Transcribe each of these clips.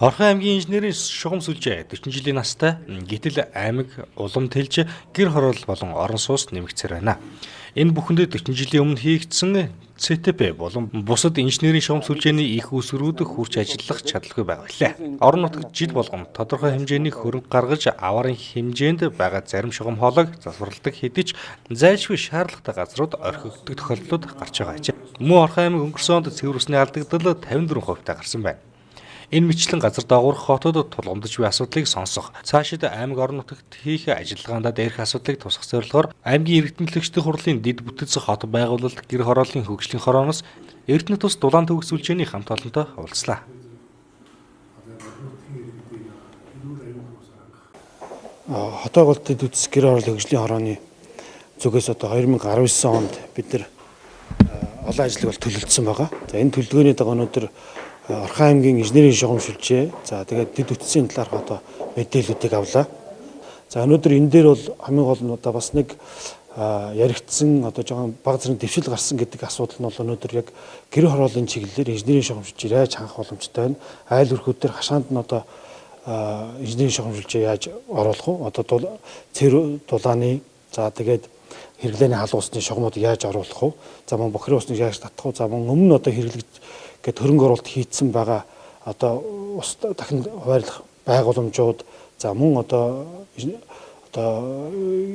Орхон аймгийн инженерийн шугам сүлжээ 40 жилийн настай гэтэл аймаг улам тэлж гэр хороол болон орон сууц нэмэгдсээр байна. Энэ бүхэнд 40 жилийн өмнө хийгдсэн ЦТП болон бусад инженерийн шугам сүлжээний их усрүүд хүрч ажиллах чадалгүй байгаа билээ. Орон нутагт жил болгон тодорхой хэмжээний хөрөнгө гаргаж аварын хэмжээнд байгаа зарим шугам хоолойг засварладаг хэдий ч зайлшгүй шаардлагатай газрууд орхигддог тохиолдлууд гарч байгаа ч. Мөн Орхон аймаг өнгөрсөн онд цэвэр усны алдагдал 54% гарсан байна. Энэ мэтлэн газар доогоорох хотод тулгамдж буй асуудлыг сонсох, цаашид аймаг орон нутагт хийх ажиллагаандаа дээрх асуудлыг тусгах зорилгоор аймгийн иргэдийн төлөвчдийн хурлын дэд бүтэц хот байгуулалт гэр хорооллын хөгжлийн хорооноос Эрдэнэ тус дулаан төгс сүлжээний хамт олонтой уулзлаа. Хотоо голт дэд бүтэц гэр хорооллын хөгжлийн хорооны зүгээс одоо 2019 онд бид нар олон ажил бол төлөвлөсөн байгаа. За энэ төлөвлөгөөний дагуу өнөөдөр Орхон аймгийн инженерийн шугам сүлжээ. За тэгээд дэд үтсийн талаарх одоо мэдээллүүдийг авлаа. За өнөөдөр энэ дээр бол хамгийн гол нь одоо бас нэг яригдсан одоо жоохон бага зэрэг дэвшил гарсан гэдэг асуудал нь бол өнөөдөр яг гэр хорооллын чиглэлээр инженерийн шугам сүлжээ яаж хангах боломжтой байна? Айл өрхүүд дээр хашаанд нь одоо инженерийн шугам сүлжээ яаж оруулах вэ? Одоо цэвэр дулааны за тэгээд хэрэглээний хал усны шугамууд яаж оруулах вэ? За мөн бохирын усныг яаж татах вэ? За мөн өмнө одоо хэрэглэж гэт хөрөнгө оруулалт хийцэн байгаа одоо ус дахин хуваарлах байгууламжууд за мөн одоо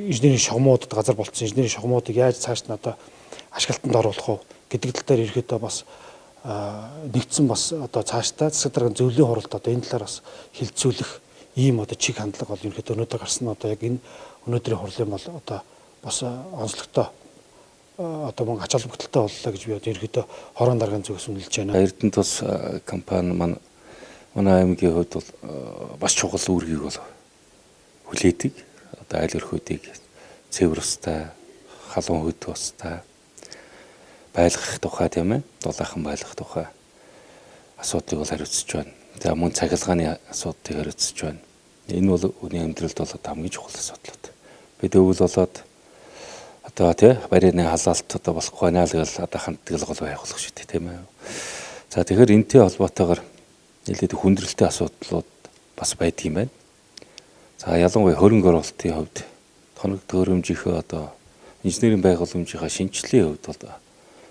инженерийн шугамуудад газар болцсон инженерийн шугамуудыг яаж цааш нь одоо ашиглалтанд оруулах вэ гэдэг тал дээр ерөөдөө бас нэгдсэн бас одоо цаашдаа засаг даргын зөвлөлийн хуралд одоо энэ талаар бас хилцүүлэх ийм одоо чиг хандлага бол ерөөдөө өнөөдөр гарсан нь одоо яг энэ өнөөдрийн хурлын бол одоо бас онцлогтой одоо мөн ач холбогдолтой боллоо гэж би одоо ерөөдөө хорон даргын зүгээс үнэлж байна. Эрдэнэ тус компани манай аймгийн хувьд бол бас чухал үүргийг бол хүлээдэг. Одоо айл өрхүүдийг цэвэр устай, халуун хөд устай байлгах тухай тийм ээ, дулаахан байлгах тухай асуудлыг бол хариуцж байна. За мөн цахилгааны асуудлыг хариуцж байна. Энэ бол үний амьдралд бол хамгийн чухал асуудлууд. Бид өвөл болоод одоо тий барины халаалт одоо болохгүй байна л гэл одоо ханддаг гол байх болох шүү дээ тийм ээ. За тэгэхээр энэтэй холбоотойгоор нэлээд хүндрэлтэй асуудлууд бас байдаг юм байна. За ялангуяа хөрөнгө оруулалтын хувьд тоног төхөөрөмжийнхөө одоо инженерийн байгууламжийнхаа шинжилгээний хувьд бол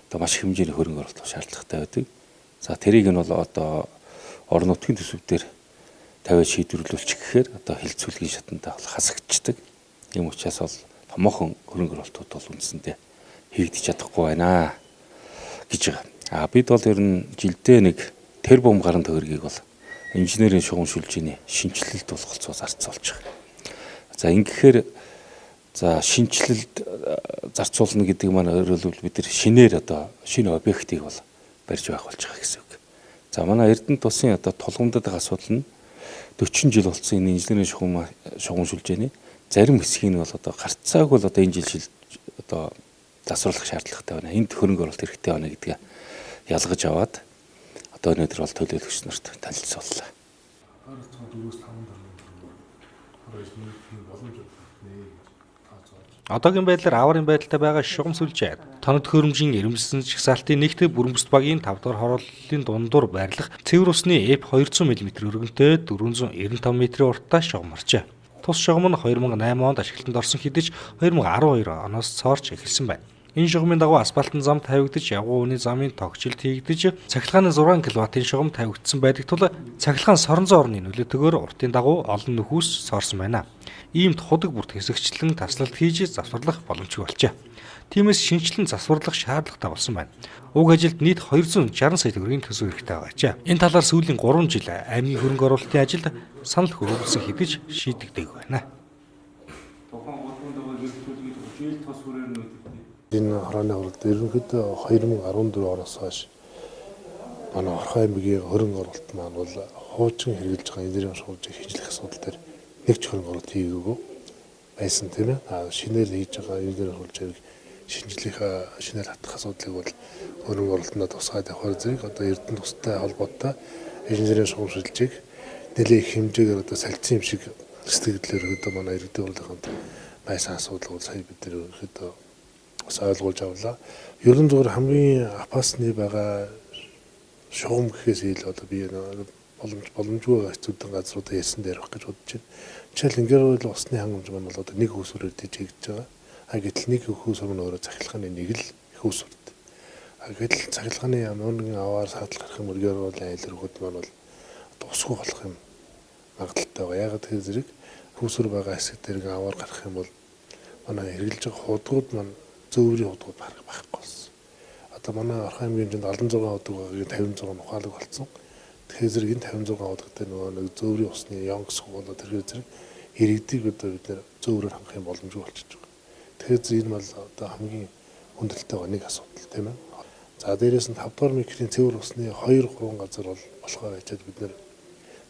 одоо маш их хэмжээний хөрөнгө оруулалт шаардлагатай байдаг. За тэрийг нь бол одоо орон нутгийн төсвүүдээр тавиад шийдвэрлүүлчих гэхээр одоо хилцүүлгийн шатанд хасагдчихдаг. Ийм учраас бол томоохон хөрөнгө оруулалтууд бол үндсэндээ хийгдэж чадахгүй байна гэж байгаа. Бид бол ер нь жилдээ нэг тэрбум гаруй төгрөгийг бол инженерийн шугам сүлжээний шинжилэлд болголцоо зарцуулж байгаа. За ингэхээр за шинжилэлд зарцуулна гэдэг маань өөрөөр бид нар шинээр одоо шинэ объектыг бол барьж байх болж байгаа гэсэн үг. За манай Эрдэнэ тусын одоо тулгамддаг асуудал нь 40 жил болсон энэ инженерийн шугам сүлжээний зарим хэсгийг нь бол одоо гарцааг бол одоо энэ жил одоо засварлах шаардлагатай байна. Энд хөрөнгө оруулалт хэрэгтэй байна гэдгээ ялгаж аваад одоо өнөөдөр бол төлөөлөгч нарт танилцууллаа. Одоогийн байдлаар аварын байдалтай байгаа шугам сүлжээ тоног төхөөрөмжийн ирэмсэн жагсаалтын нэгт бүрэн бүс багийн 5 дахь хорооллын дундуур байрлах цэвэр усны F200 мм өргөнтэй 495 м урттай шугам оржээ. Тус шугам нь 2008 онд ашиглалтанд орсон хэдий ч 2012 оноос цоорч эхэлсэн байна. Энэ шугамын дагуу асфальтын зам тавигдаж, явган үний замын тогтжилт хийгдэж, цахилгааны 6 кВт-ын шугам тавигдсан байдаг тул цахилгаан соронзон орны нөлөөтэйгээр уртын дагуу олон нөхөөс сорсон байна. Иймд худаг бүрт хэсэгчлэн таслалт хийж засварлах боломжгүй болжээ. Тиймээс шинжлэн засварлах шаардлагатай болсон байна. Уг ажилд нийт 260 сая төгрөгийн төсөв хэрэгтэй байжээ. Энэ талаар сүүлийн 3 жил аймгийн хөрөнгө оруулалтын ажилд санал хүрүүлсэн хэдий ч шийдэгдээгүй байна. Энэ хорооны хуралд ерөнхийдөө 2014 оноос хойш манай Орхон аймгийн хөрөнгө оруулалт маань бол хуучин хэрэгжилж байгаа инженерийн шугамжийг шинжлэх асуудал дээр нэг ч хөрөнгө оруулалт хийгээгүй байсан тийм ээ. Шинээр хийж байгаа инженерийн шугамжийг шинжлэхээ шинээр хатах асуудлыг бол хөрөнгө оруулалтанд тусгаад явахаар зэрэг одоо Эрдэнэ тустай холбоотой инженерийн шугам шилжих нэлээд их хэмжээгээр одоо салцсан юм шиг сэтгэлдлэр өгдөө манай иргэдийн хурлын хамт байсан асуудал бол сая бид нэр өгдөө ойлгуулж авлаа. Ерөн зүгээр хамгийн апасны байгаа шугам гэхээс ил одоо би боломжгүй хэцүүдэн газруудаа ярьсан дээр байх гэж бодож байна. Жишээл ингээд бол усны хангамж маань бол одоо нэг хөөсвөрөөр дижигдэж байгаа. Гэтэл нэг хөөсвөр маань өөрөө цахилгааны нэг л хөөсвөрт. Гэтэл цахилгааны ямар нэгэн аваар саатал гарах юм өргөөр бол айлргууд маань бол одоо усгүй болох юм магадaltaй байгаа. Яг тэр зэрэг хөөсвөр байгаа хэсэг дээр аваар гарах юм бол манай хэрэгжилж байгаа худгууд маань зөөврийн худгууд байхгүй болсон. Одоо манай Орхон аймгийн хэмжээнд 76 худг байгааг 56 ухаалаг болсон. Тэгэхээр зэрэг энэ 56 худагтай нөгөө нэг зөөврийн усны ян гэсэн бол тэрхүү зэрэг иргэдийг одоо бид нэр зөөврөөр хангах юм боломжгүй болчихж байгаа. Тэгэхээр энэ бол одоо хамгийн хүндрэлтэй байгаа нэг асуудал тийм ээ. За дээрээс нь 5 дугаар микрийн цэвэр усны 2-3 газар бол болохоор ачаад бид нэр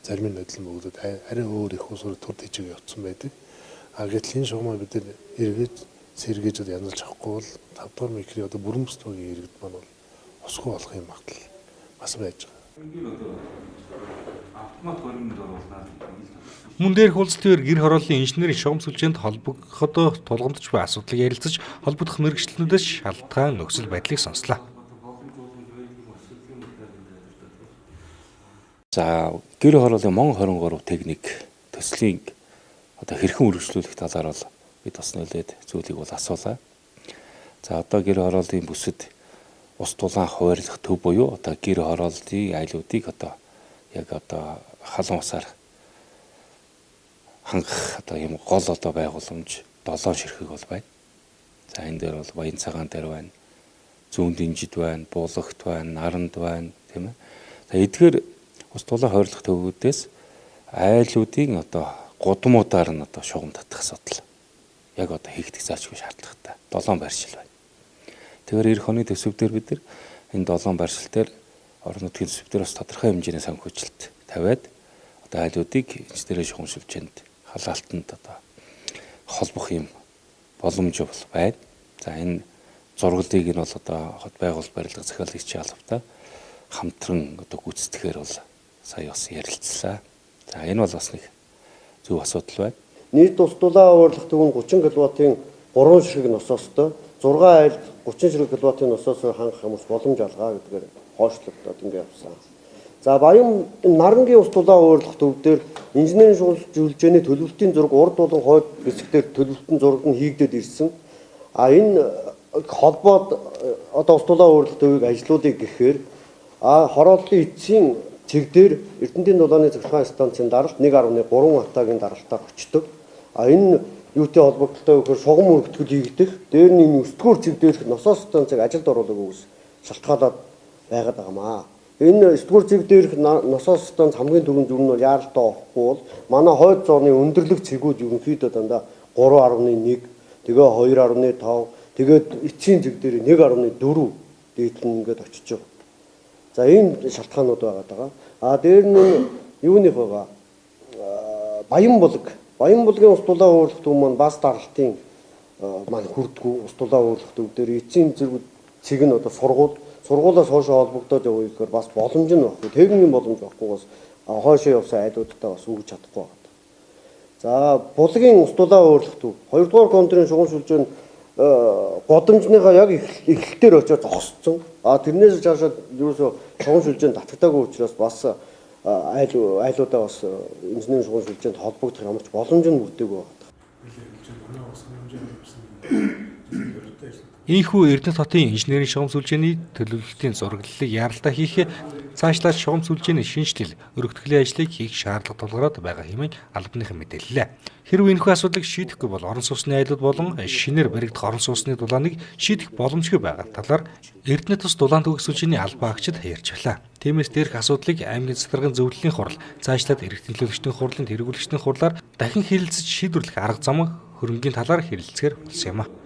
зарим нь хөдөлн бөгөөд арай өөр их усруу төр тийчээ явцсан байдаг. Гэтэл энэ шугамаа бид нэр эргэж сэргээж янзалж авахгүй бол 5 дугаар микрийн одоо бүрэн бүсдгийн иргэд маань бол усгүй болох юм магадлал бас байж байгаа. Мөн дээрх уулзалтын гэр хорооллын инженерийн шугам сүлжээнд холбогдоход тулгамдж буй асуудлыг ярилцаж холбогдох мэргэжлэнүүдээс шалтгаан нөхцөл байдлыг сонслоо. За гэр хорооллын МОН 23 техник төслийн одоо хэрхэн үргэлжлүүлэх талаар бол бид бас нэлээд зүйлийг бол асуулаа. За одоо гэр хорооллын бүсэд ус дулаан хуваарлах төв буюу одоо гэр хорооллын айлуудыг одоо яг одоо халуун усаар хангах одоо юм гол одоо байгууламж 7 ширхэг бол байна. За энэ дээр бол Баян цагаан дээр байна. Зүүн Динжид байна, Булагт байна, Наранд байна, тийм ээ. За эдгээр ус дулаан хуваарлах төвүүдээс айлуудын одоо гудамудаар нь одоо шугам татах асуудал. Яг одоо хийгдэх заачгүй шаардлагатай 7 байршил байна. Тэгэхээр эх оны төсөв дээр бид нар энэ 7 байршил дээр орон нутгийн төсөв дээр бас тодорхой хэмжээний санхүүжилт тавиад одоо айлуудыг инженерийн шугам сүлжээнд халаалтанд одоо холбох юм боломж бол байна. За энэ зургалыг нь бол одоо хот байгуул барилга захиалагчийн албатай хамтран одоо гүйцэтгэхээр бол сая бас ярилцлаа. За энэ бол бас нэг зөв асуудал байна. Нийт ус дулаан хуваарлах төв нь 30 кВт-ын 3 ширхэг носоостой 6 айл 30 ширхэг кВт-ын носоосоор хангах юмс боломж алгаа гэдгээр хойшлогдоод ингэ явсан. За Баян Нарангийн ус дулаан хуваарлах төв дээр инженерийн шугам сүлжээний төлөвлөлтийн зураг урд дулаан хойд хэсгээр төлөвлөлтийн зураг нь хийгдээд ирсэн. Энэ холбоод одоо ус дулаан хуваарлах төвийг ажлуудыг гэхээр хорооллын эцсийн цэг дээр Эрдэнэтийн дулааны цахилгаан станцын даралт 1.3 атагийн даралтаар очдог. Энэ юутэй холбогдолтой вэ гэхээр шугам өргөтгөл хийгдэх, дээр нь энэ 9-р цэг дээрх носоос станцыг ажилд оруулах үгс шалтгаалаад байгаад байгаамаа. Энэ 9-р цэг дээрх носоос станц хамгийн түрүүнд юу нь бол яаралтай орохгүй бол манай хойд зооны өндөрлөг цэгүүд ерөнхийдөө дандаа 3.1, тэгээ 2.5, тэгээд эцсийн цэг дээр 1.4 дээдлэн ингээд очиж байгаа. За ийм шалтгаанууд байгаа. Дээр нь юуных байгаа? Баян булгийн ус дулаан хуваарлах төв маань бас даралтын маань хүрдгүү ус дулаан хуваарлах төв дээр эцсийн цэг нь одоо сургуулиас хоошоо холбогдоод явах гэхээр бас боломж нь баггүй. Техникийн боломж баггүйгээс хоошоо явсан айлуудтай бас үүж чадахгүй байна. За булгийн ус дулаан хуваарлах төв 2 дугаар контрын шугам сүлжээ нь годамжныхаа яг эхлэлээр очиж зогсцсон. Тэрнээс цаашаа юусоо шугам сүлжээнд татагдаагүй учраас бас айлуудаа бас инженерийн шугам сүлжээнд холбогдох ямар ч боломж нь бүрдээгүй байна. Ийхүү Эрдэнэт хотын инженерийн шугам сүлжээний төлөвлөлтийн зураглалыг яаралтай хийх цаашлаад шугам сүлжээний шинжилэл, өргөтгөлийн ажлыг хийх шаардлага тулгараад байгаа хэмээн албаныхан мэдээллээ. Хэрвээ энэхүү асуудлыг шийдэхгүй бол орон сууцны айлууд болон шинээр баригдах орон сууцны дулааныг шийдэх боломжгүй байгаа талаар Эрдэнэт ус дулаан төгөх сүлжээний албан агчид ярьж байлаа. Тиймээс дээрх асуудлыг аймгийн засгийн зөвлөлийн хурал, цаашлаад иргэдийн төлөөлөгчдийн хурлын тэргүүлэгчдийн хурлаар дахин хэлэлцэж шийдвэрлэх арга зам хөрөнгийн талаар хэлэлцгээр болсон юм а.